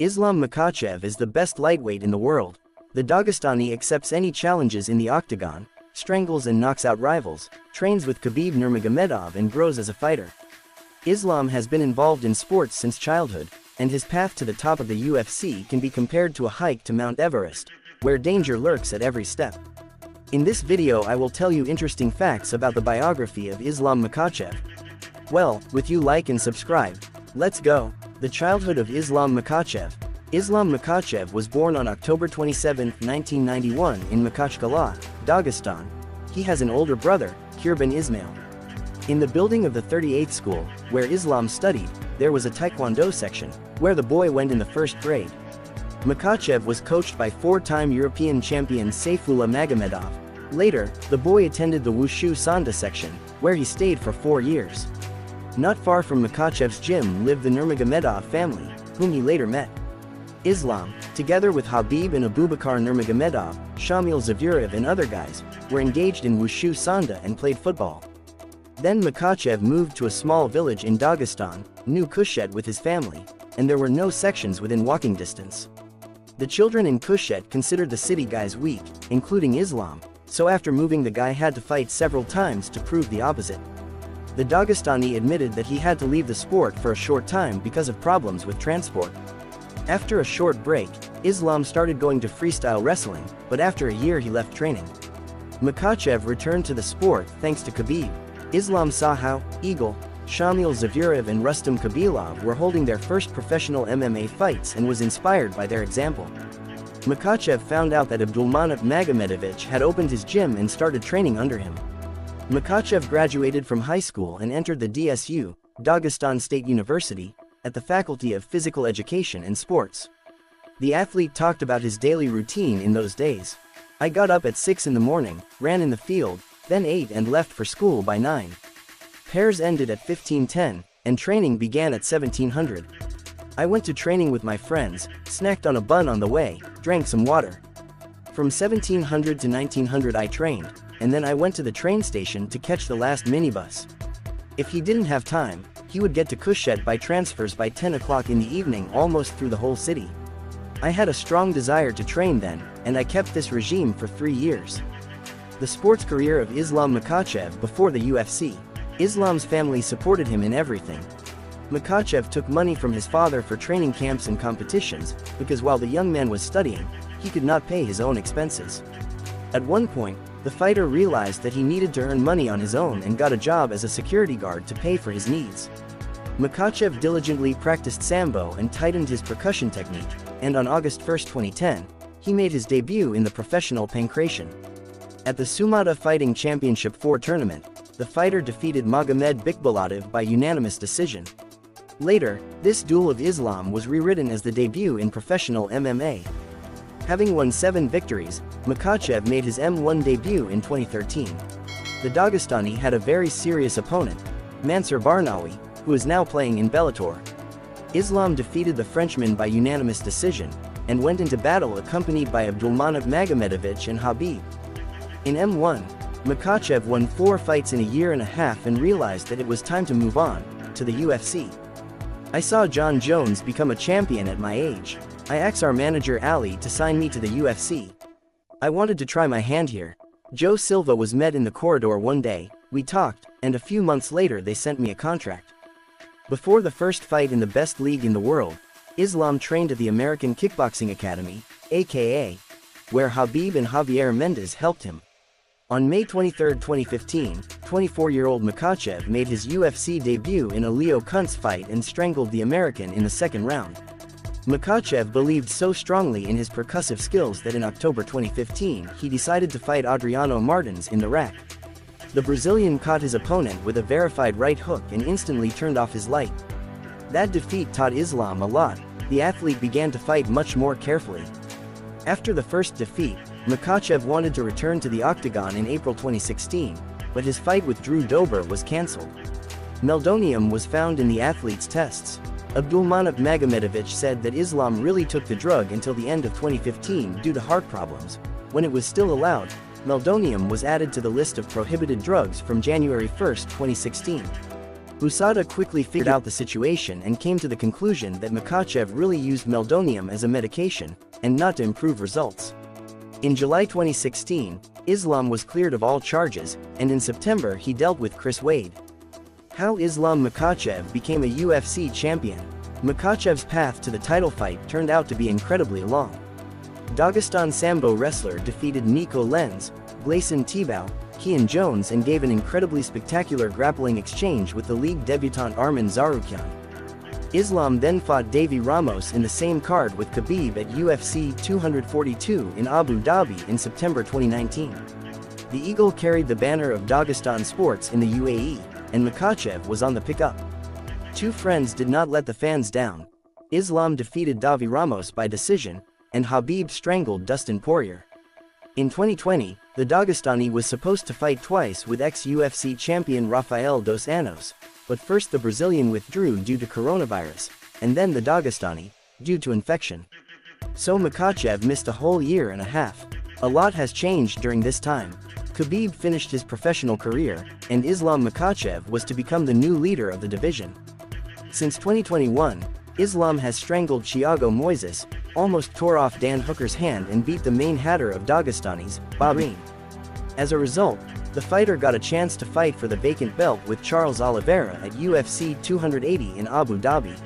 Islam Makhachev is the best lightweight in the world. The Dagestani accepts any challenges in the octagon, strangles and knocks out rivals, trains with Khabib Nurmagomedov and grows as a fighter. Islam has been involved in sports since childhood, and his path to the top of the UFC can be compared to a hike to Mount Everest, where danger lurks at every step. In this video I will tell you interesting facts about the biography of Islam Makhachev. Well, with you like and subscribe, let's go. The childhood of Islam Makhachev. Islam Makhachev was born on October 27, 1991 in Makhachkala, Dagestan. He has an older brother, Khabib Ismail. In the building of the 38th school, where Islam studied, there was a taekwondo section, where the boy went in the first grade. Makhachev was coached by four-time European champion Saifullah Magomedov. Later, the boy attended the Wushu Sanda section, where he stayed for 4 years. Not far from Makhachev's gym lived the Nurmagomedov family, whom he later met. Islam, together with Khabib and Abubakar Nurmagomedov, Shamil Zavurev and other guys, were engaged in Wushu Sanda and played football. Then Makhachev moved to a small village in Dagestan, New Kushet, with his family, and there were no sections within walking distance. The children in Kushet considered the city guys weak, including Islam, so after moving the guy had to fight several times to prove the opposite. The Dagestani admitted that he had to leave the sport for a short time because of problems with transport. After a short break, Islam started going to freestyle wrestling, but after a year he left training. Makhachev returned to the sport thanks to Khabib. Islam saw how Eagle, Shamil Zavurev and Rustam Khabilov were holding their first professional MMA fights and was inspired by their example. Makhachev found out that Abdulmanap Magomedovich had opened his gym and started training under him. Makhachev graduated from high school and entered the DSU, Dagestan State University, at the Faculty of Physical Education and Sports. The athlete talked about his daily routine in those days. I got up at 6 in the morning, ran in the field, then ate and left for school by 9. Pairs ended at 15:10, and training began at 1700. I went to training with my friends, snacked on a bun on the way, drank some water. From 1700 to 1900 I trained, and then I went to the train station to catch the last minibus. If he didn't have time, he would get to Kushet by transfers by 10 o'clock in the evening almost through the whole city. I had a strong desire to train then, and I kept this regime for 3 years. The sports career of Islam Makhachev before the UFC. Islam's family supported him in everything. Makhachev took money from his father for training camps and competitions, because while the young man was studying, he could not pay his own expenses. At one point, the fighter realized that he needed to earn money on his own and got a job as a security guard to pay for his needs. Makhachev diligently practiced sambo and tightened his percussion technique, and on August 1, 2010, he made his debut in the professional pankration. At the Sumada Fighting Championship 4 tournament, the fighter defeated Magomed Bikbaladov by unanimous decision. Later, this duel of Islam was rewritten as the debut in professional MMA. Having won 7 victories, Makhachev made his M1 debut in 2013. The Dagestani had a very serious opponent, Mansour Barnawi, who is now playing in Bellator. Islam defeated the Frenchman by unanimous decision, and went into battle accompanied by Abdulmanap Magomedovich and Khabib. In M1, Makhachev won 4 fights in a year and a half and realized that it was time to move on to the UFC. I saw John Jones become a champion at my age. I asked our manager Ali to sign me to the UFC. I wanted to try my hand here. Joe Silva was met in the corridor one day, we talked, and a few months later they sent me a contract. Before the first fight in the best league in the world, Islam trained at the American Kickboxing Academy, aka, where Khabib and Javier Mendez helped him. On May 23, 2015, 24-year-old Makhachev made his UFC debut in a Leo Kuntz fight and strangled the American in the second round. Makhachev believed so strongly in his percussive skills that in October 2015 he decided to fight Adriano Martins in the rack. The Brazilian caught his opponent with a verified right hook and instantly turned off his light. That defeat taught Islam a lot. The athlete began to fight much more carefully. After the first defeat, Makhachev wanted to return to the octagon in April 2016, but his fight with Drew Dober was cancelled. Meldonium was found in the athlete's tests. Abdulmanap Magomedovich said that Islam really took the drug until the end of 2015 due to heart problems. When it was still allowed, meldonium was added to the list of prohibited drugs from January 1, 2016. USADA quickly figured out the situation and came to the conclusion that Makhachev really used meldonium as a medication, and not to improve results. In July 2016, Islam was cleared of all charges, and in September he dealt with Chris Wade. How Islam Makhachev became a UFC champion. Makhachev's path to the title fight turned out to be incredibly long. Dagestan Sambo wrestler defeated Nico Lenz, Gleison Tibau, Kian Jones and gave an incredibly spectacular grappling exchange with the league debutant Arman Tsarukyan. Islam then fought Davy Ramos in the same card with Khabib at UFC 242 in Abu Dhabi in September 2019. The Eagle carried the banner of Dagestan Sports in the UAE, and Makhachev was on the pickup. Two friends did not let the fans down. Islam defeated Davy Ramos by decision, and Khabib strangled Dustin Poirier. In 2020, the Dagestani was supposed to fight twice with ex-UFC champion Rafael dos Anjos, but first the Brazilian withdrew due to coronavirus, and then the Dagestani, due to infection. So Makhachev missed a whole year and a half. A lot has changed during this time. Khabib finished his professional career, and Islam Makhachev was to become the new leader of the division. Since 2021, Islam has strangled Thiago Moises, almost tore off Dan Hooker's hand and beat the main hatter of Dagestanis, Bahrain. As a result, the fighter got a chance to fight for the vacant belt with Charles Oliveira at UFC 280 in Abu Dhabi.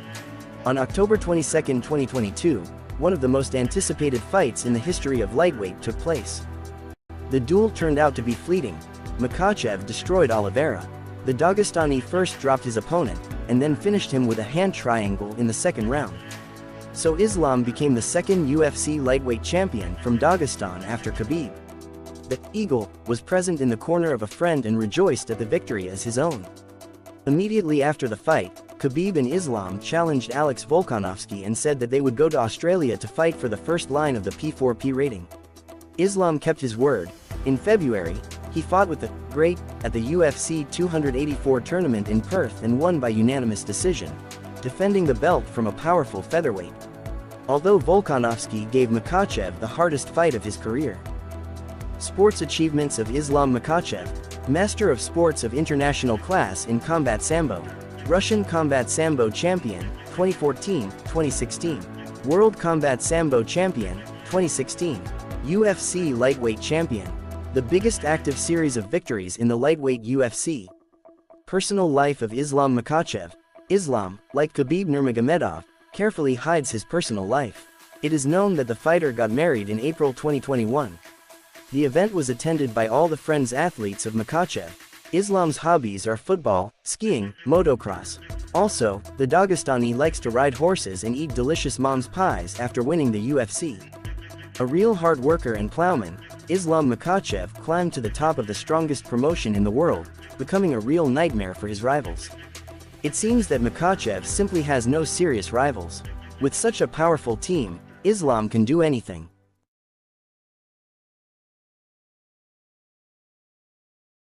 On October 22, 2022, one of the most anticipated fights in the history of lightweight took place. The duel turned out to be fleeting. Makhachev destroyed Oliveira. The Dagestani first dropped his opponent, and then finished him with a hand triangle in the second round. So Islam became the second UFC lightweight champion from Dagestan after Khabib. The Eagle was present in the corner of a friend and rejoiced at the victory as his own. Immediately after the fight, Khabib and Islam challenged Alex Volkanovski and said that they would go to Australia to fight for the first line of the P4P rating. Islam kept his word. In February, he fought with the Great at the UFC 284 tournament in Perth and won by unanimous decision, defending the belt from a powerful featherweight. Although Volkanovski gave Makhachev the hardest fight of his career. Sports achievements of Islam Makhachev, Master of Sports of International Class in Combat Sambo, Russian Combat Sambo Champion, 2014-2016, World Combat Sambo Champion, 2016, UFC Lightweight Champion, the biggest active series of victories in the lightweight UFC. Personal life of Islam Makhachev. Islam, like Khabib Nurmagomedov, carefully hides his personal life. It is known that the fighter got married in April 2021. The event was attended by all the friends athletes of Makhachev. Islam's hobbies are football, skiing, motocross. Also, the Dagestani likes to ride horses and eat delicious mom's pies after winning the UFC. A real hard worker and plowman, Islam Makhachev climbed to the top of the strongest promotion in the world, becoming a real nightmare for his rivals. It seems that Makhachev simply has no serious rivals. With such a powerful team, Islam can do anything.